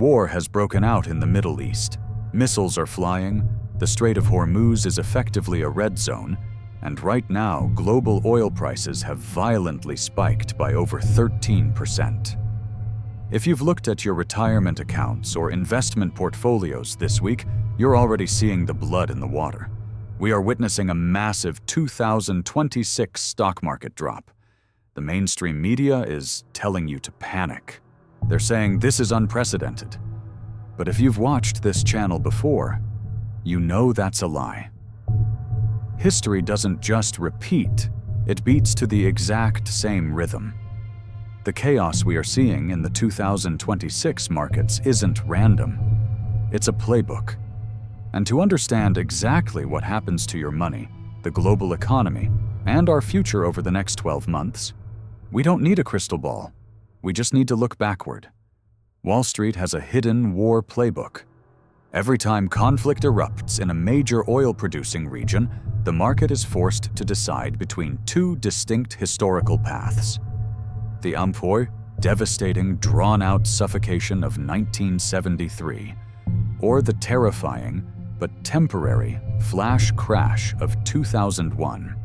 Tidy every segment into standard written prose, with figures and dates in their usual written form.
War has broken out in the Middle East. Missiles are flying, the Strait of Hormuz is effectively a red zone, and right now, global oil prices have violently spiked by over 13%. If you've looked at your retirement accounts or investment portfolios this week, you're already seeing the blood in the water. We are witnessing a massive 2026 stock market drop. The mainstream media is telling you to panic. They're saying this is unprecedented. But if you've watched this channel before, you know that's a lie. History doesn't just repeat, it beats to the exact same rhythm. The chaos we are seeing in the 2026 markets isn't random. It's a playbook. And to understand exactly what happens to your money, the global economy, and our future over the next 12 months, we don't need a crystal ball. We just need to look backward. Wall Street has a hidden war playbook. Every time conflict erupts in a major oil-producing region, the market is forced to decide between two distinct historical paths. The devastating, drawn-out suffocation of 1973, or the terrifying but temporary flash crash of 2001.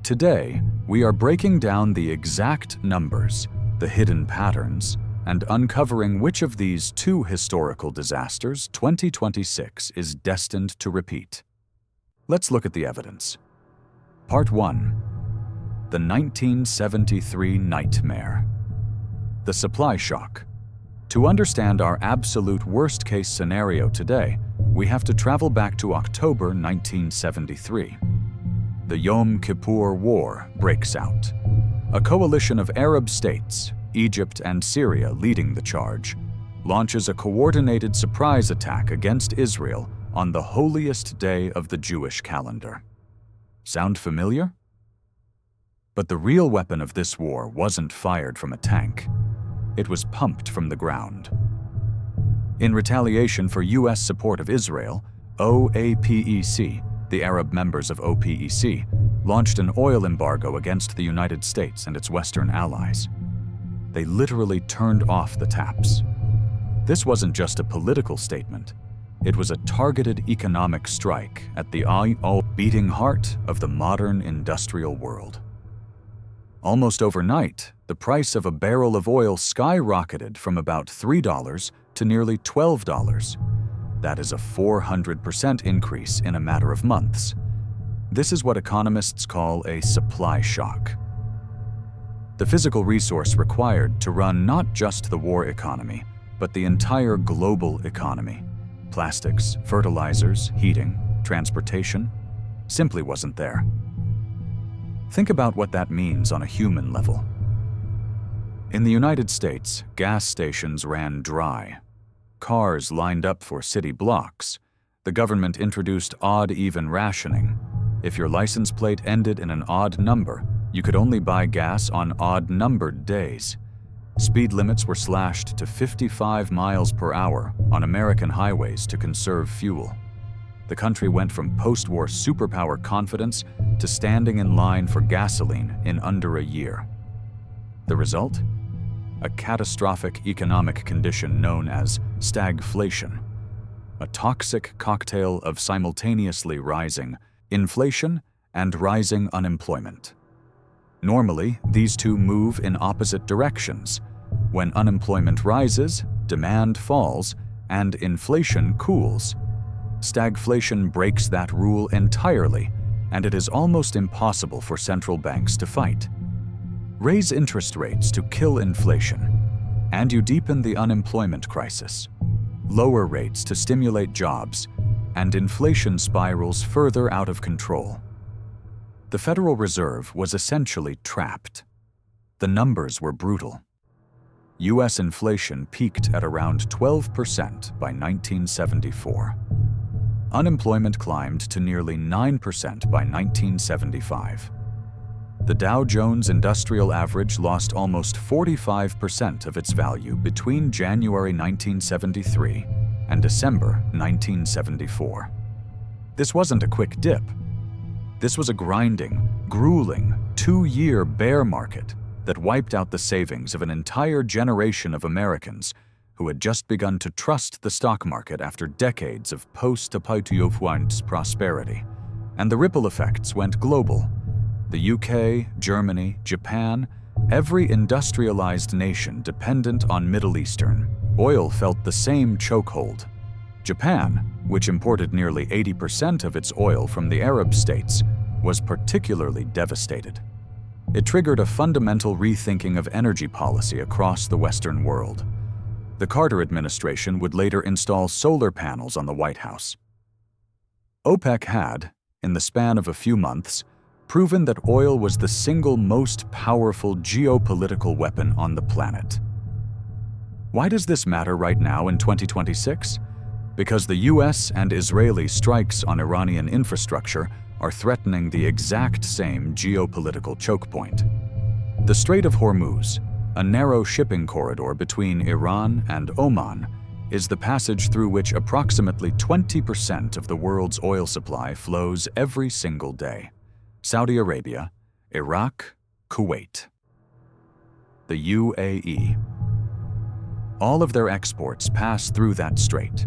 Today, we are breaking down the exact numbers, the hidden patterns, and uncovering which of these two historical disasters 2026 is destined to repeat. Let's look at the evidence. Part 1. The 1973 Nightmare. The supply shock. To understand our absolute worst-case scenario today, we have to travel back to October 1973. The Yom Kippur War breaks out. A coalition of Arab states, Egypt and Syria leading the charge, launches a coordinated surprise attack against Israel on the holiest day of the Jewish calendar. Sound familiar? But the real weapon of this war wasn't fired from a tank. It was pumped from the ground. In retaliation for U.S. support of Israel, OAPEC, the Arab members of OPEC, launched an oil embargo against the United States and its Western allies. They literally turned off the taps. This wasn't just a political statement. It was a targeted economic strike at the beating heart of the modern industrial world. Almost overnight, the price of a barrel of oil skyrocketed from about $3 to nearly $12. That is a 400% increase in a matter of months. This is what economists call a supply shock. The physical resource required to run not just the war economy, but the entire global economy, plastics, fertilizers, heating, transportation, simply wasn't there. Think about what that means on a human level. In the United States, gas stations ran dry. Cars lined up for city blocks. The government introduced odd-even rationing. If your license plate ended in an odd number, you could only buy gas on odd-numbered days. Speed limits were slashed to 55 miles per hour on American highways to conserve fuel. The country went from post-war superpower confidence to standing in line for gasoline in under a year. The result? A catastrophic economic condition known as stagflation, a toxic cocktail of simultaneously rising inflation and rising unemployment. Normally, these two move in opposite directions. When unemployment rises, demand falls, and inflation cools. Stagflation breaks that rule entirely, and it is almost impossible for central banks to fight. Raise interest rates to kill inflation, and you deepen the unemployment crisis. Lower rates to stimulate jobs, and inflation spirals further out of control. The Federal Reserve was essentially trapped. The numbers were brutal. U.S. inflation peaked at around 12% by 1974. Unemployment climbed to nearly 9% by 1975. The Dow Jones Industrial Average lost almost 45% of its value between January 1973 and December 1974. This wasn't a quick dip. This was a grinding, grueling, 2-year bear market that wiped out the savings of an entire generation of Americans, who had just begun to trust the stock market after decades of post-apocalyptic prosperity, and the ripple effects went global. The UK, Germany, Japan, every industrialized nation dependent on Middle Eastern oil felt the same chokehold. Japan, which imported nearly 80% of its oil from the Arab states, was particularly devastated. It triggered a fundamental rethinking of energy policy across the Western world. The Carter administration would later install solar panels on the White House. OPEC had, in the span of a few months, proven that oil was the single most powerful geopolitical weapon on the planet. Why does this matter right now in 2026? Because the US and Israeli strikes on Iranian infrastructure are threatening the exact same geopolitical choke point. The Strait of Hormuz, a narrow shipping corridor between Iran and Oman, is the passage through which approximately 20% of the world's oil supply flows every single day. Saudi Arabia, Iraq, Kuwait. The UAE. All of their exports pass through that strait.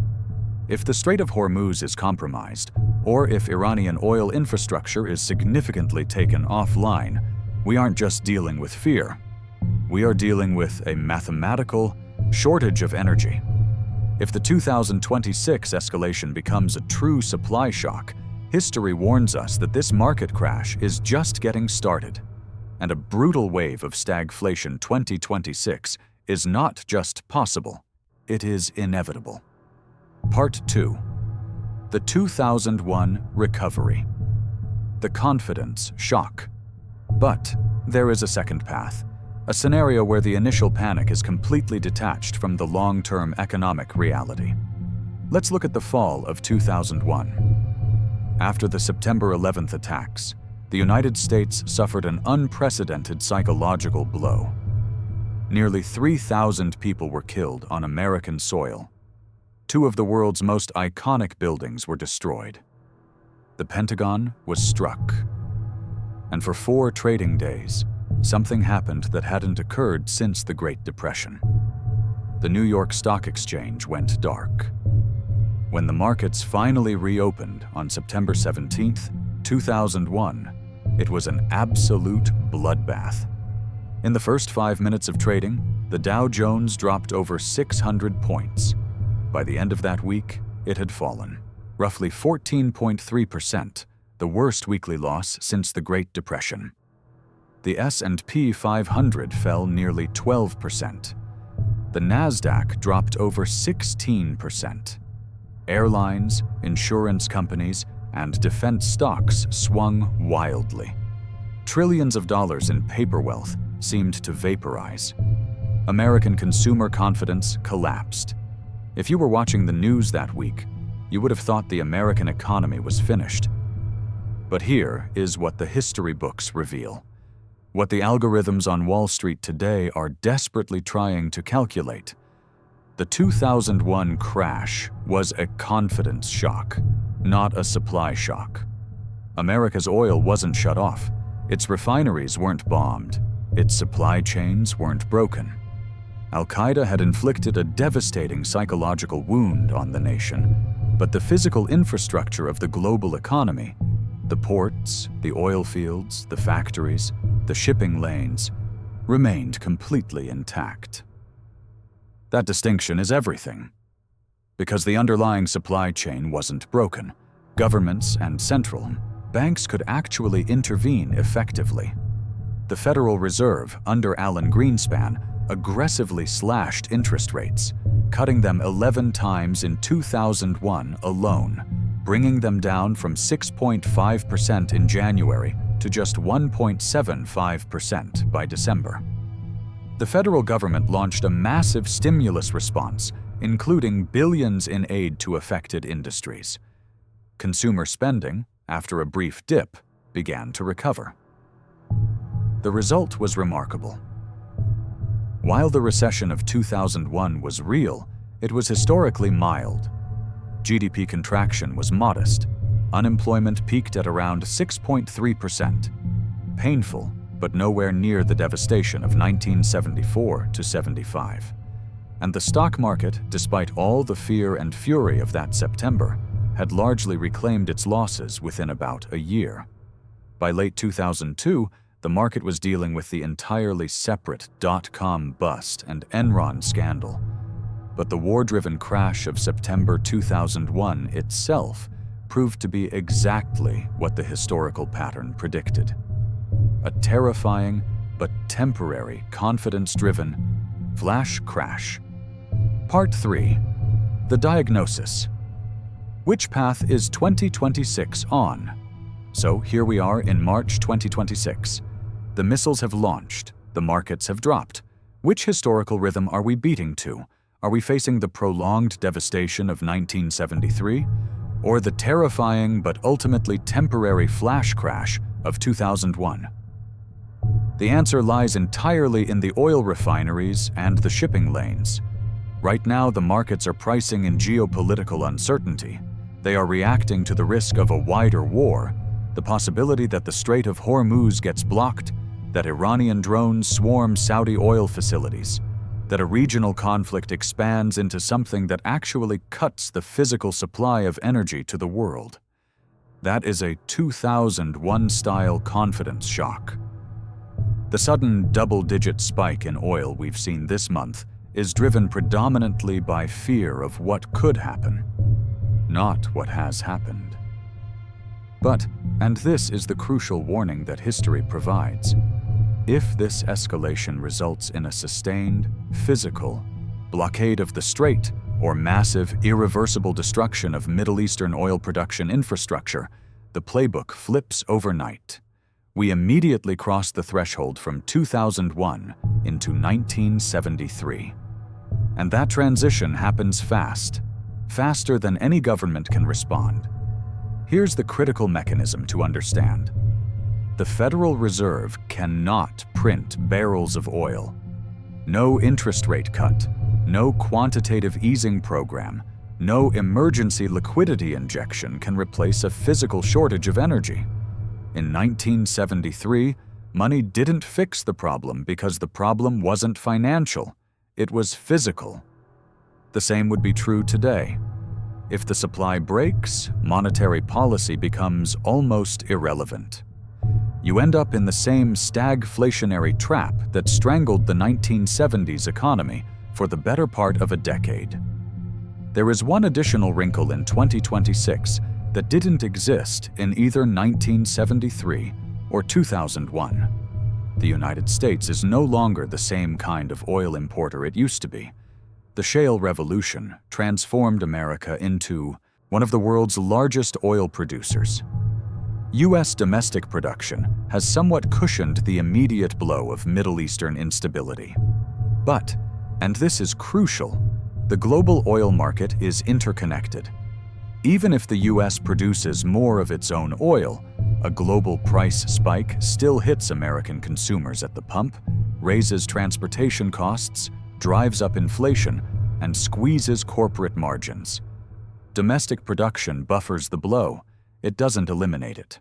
If the Strait of Hormuz is compromised, or if Iranian oil infrastructure is significantly taken offline, we aren't just dealing with fear. We are dealing with a mathematical shortage of energy. If the 2026 escalation becomes a true supply shock, history warns us that this market crash is just getting started, and a brutal wave of stagflation 2026 is not just possible, it is inevitable. Part 2. The 2001 Recovery. The confidence shock. But there is a second path, a scenario where the initial panic is completely detached from the long-term economic reality. Let's look at the fall of 2001. After the September 11th attacks, the United States suffered an unprecedented psychological blow. Nearly 3,000 people were killed on American soil. Two of the world's most iconic buildings were destroyed. The Pentagon was struck. And for 4 trading days, something happened that hadn't occurred since the Great Depression. The New York Stock Exchange went dark. When the markets finally reopened on September 17, 2001, it was an absolute bloodbath. In the first 5 minutes of trading, the Dow Jones dropped over 600 points. By the end of that week, it had fallen, roughly 14.3%, the worst weekly loss since the Great Depression. The S&P 500 fell nearly 12%. The Nasdaq dropped over 16%. Airlines, insurance companies, and defense stocks swung wildly. Trillions of dollars in paper wealth seemed to vaporize. American consumer confidence collapsed. If you were watching the news that week, you would have thought the American economy was finished. But here is what the history books reveal. What the algorithms on Wall Street today are desperately trying to calculate. The 2001 crash was a confidence shock, not a supply shock. America's oil wasn't shut off. Its refineries weren't bombed. Its supply chains weren't broken. Al-Qaeda had inflicted a devastating psychological wound on the nation, but the physical infrastructure of the global economy, the ports, the oil fields, the factories, the shipping lanes, remained completely intact. That distinction is everything. Because the underlying supply chain wasn't broken, governments and central banks could actually intervene effectively. The Federal Reserve, under Alan Greenspan, aggressively slashed interest rates, cutting them 11 times in 2001 alone, bringing them down from 6.5% in January to just 1.75% by December. The federal government launched a massive stimulus response, including billions in aid to affected industries. Consumer spending, after a brief dip, began to recover. The result was remarkable. While the recession of 2001 was real, it was historically mild. GDP contraction was modest. Unemployment peaked at around 6.3%. Painful, but nowhere near the devastation of 1974 to 75. And the stock market, despite all the fear and fury of that September, had largely reclaimed its losses within about a year. By late 2002, the market was dealing with the entirely separate dot-com bust and Enron scandal. But the war-driven crash of September 2001 itself proved to be exactly what the historical pattern predicted. A terrifying but temporary, confidence-driven flash crash. Part 3. The diagnosis. Which path is 2026 on? So here we are in March 2026. The missiles have launched, the markets have dropped. Which historical rhythm are we beating to? Are we facing the prolonged devastation of 1973? Or the terrifying but ultimately temporary flash crash of 2001? The answer lies entirely in the oil refineries and the shipping lanes. Right now, the markets are pricing in geopolitical uncertainty. They are reacting to the risk of a wider war, the possibility that the Strait of Hormuz gets blocked, that Iranian drones swarm Saudi oil facilities, that a regional conflict expands into something that actually cuts the physical supply of energy to the world. That is a 2001-style confidence shock. The sudden double-digit spike in oil we've seen this month is driven predominantly by fear of what could happen, not what has happened. But, and this is the crucial warning that history provides, if this escalation results in a sustained, physical blockade of the Strait or massive, irreversible destruction of Middle Eastern oil production infrastructure, the playbook flips overnight. We immediately cross the threshold from 2001 into 1973. And that transition happens fast, faster than any government can respond. Here's the critical mechanism to understand. The Federal Reserve cannot print barrels of oil. No interest rate cut, no quantitative easing program, no emergency liquidity injection can replace a physical shortage of energy. In 1973, money didn't fix the problem because the problem wasn't financial, it was physical. The same would be true today. If the supply breaks, monetary policy becomes almost irrelevant. You end up in the same stagflationary trap that strangled the 1970s economy for the better part of a decade. There is one additional wrinkle in 2026 that didn't exist in either 1973 or 2001. The United States is no longer the same kind of oil importer it used to be. The shale revolution transformed America into one of the world's largest oil producers. U.S. domestic production has somewhat cushioned the immediate blow of Middle Eastern instability. But, and this is crucial, the global oil market is interconnected. Even if the U.S. produces more of its own oil, a global price spike still hits American consumers at the pump, raises transportation costs, drives up inflation, and squeezes corporate margins. Domestic production buffers the blow, it doesn't eliminate it.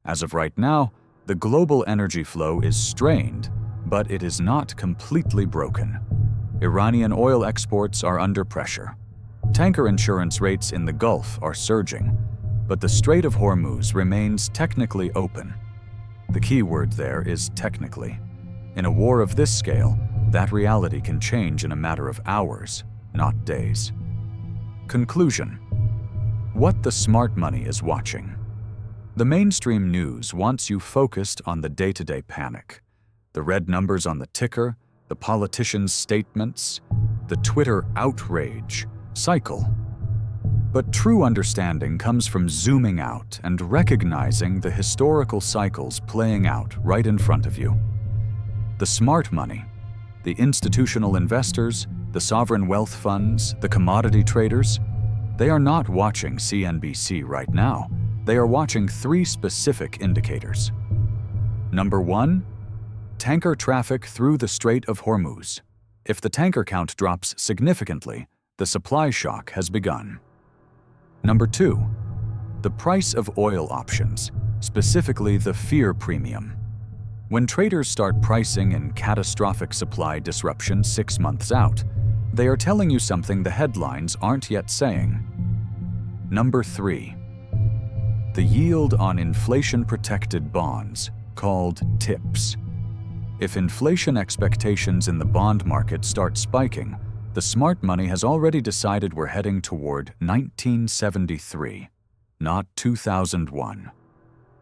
As of right now, the global energy flow is strained, but it is not completely broken. Iranian oil exports are under pressure. Tanker insurance rates in the Gulf are surging, but the Strait of Hormuz remains technically open. The key word there is technically. In a war of this scale, that reality can change in a matter of hours, not days. Conclusion. What the smart money is watching. The mainstream news wants you focused on the day-to-day panic. The red numbers on the ticker, the politicians' statements, the Twitter outrage cycle. But true understanding comes from zooming out and recognizing the historical cycles playing out right in front of you. The smart money, the institutional investors, the sovereign wealth funds, the commodity traders, they are not watching CNBC right now. They are watching three specific indicators. Number 1, tanker traffic through the Strait of Hormuz. If the tanker count drops significantly, the supply shock has begun. Number 2, the price of oil options, specifically the fear premium. When traders start pricing in catastrophic supply disruption 6 months out, They are telling you something the headlines aren't yet saying. Number 3. The yield on inflation-protected bonds, called TIPS. If inflation expectations in the bond market start spiking, the smart money has already decided we're heading toward 1973, not 2001.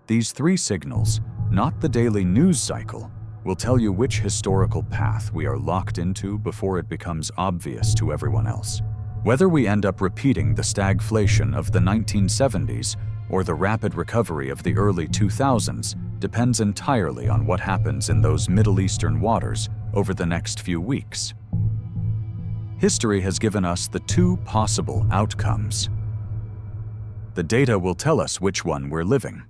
These 3 signals, not the daily news cycle, will tell you which historical path we are locked into before it becomes obvious to everyone else. Whether we end up repeating the stagflation of the 1970s or the rapid recovery of the early 2000s depends entirely on what happens in those Middle Eastern waters over the next few weeks. History has given us the 2 possible outcomes. The data will tell us which one we're living.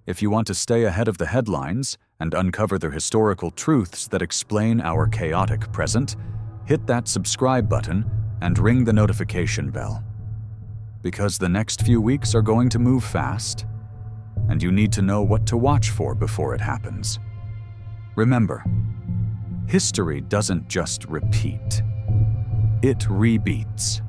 If you want to stay ahead of the headlines and uncover the historical truths that explain our chaotic present, hit that subscribe button and ring the notification bell. Because the next few weeks are going to move fast, and you need to know what to watch for before it happens. Remember, history doesn't just repeat, it rebeats.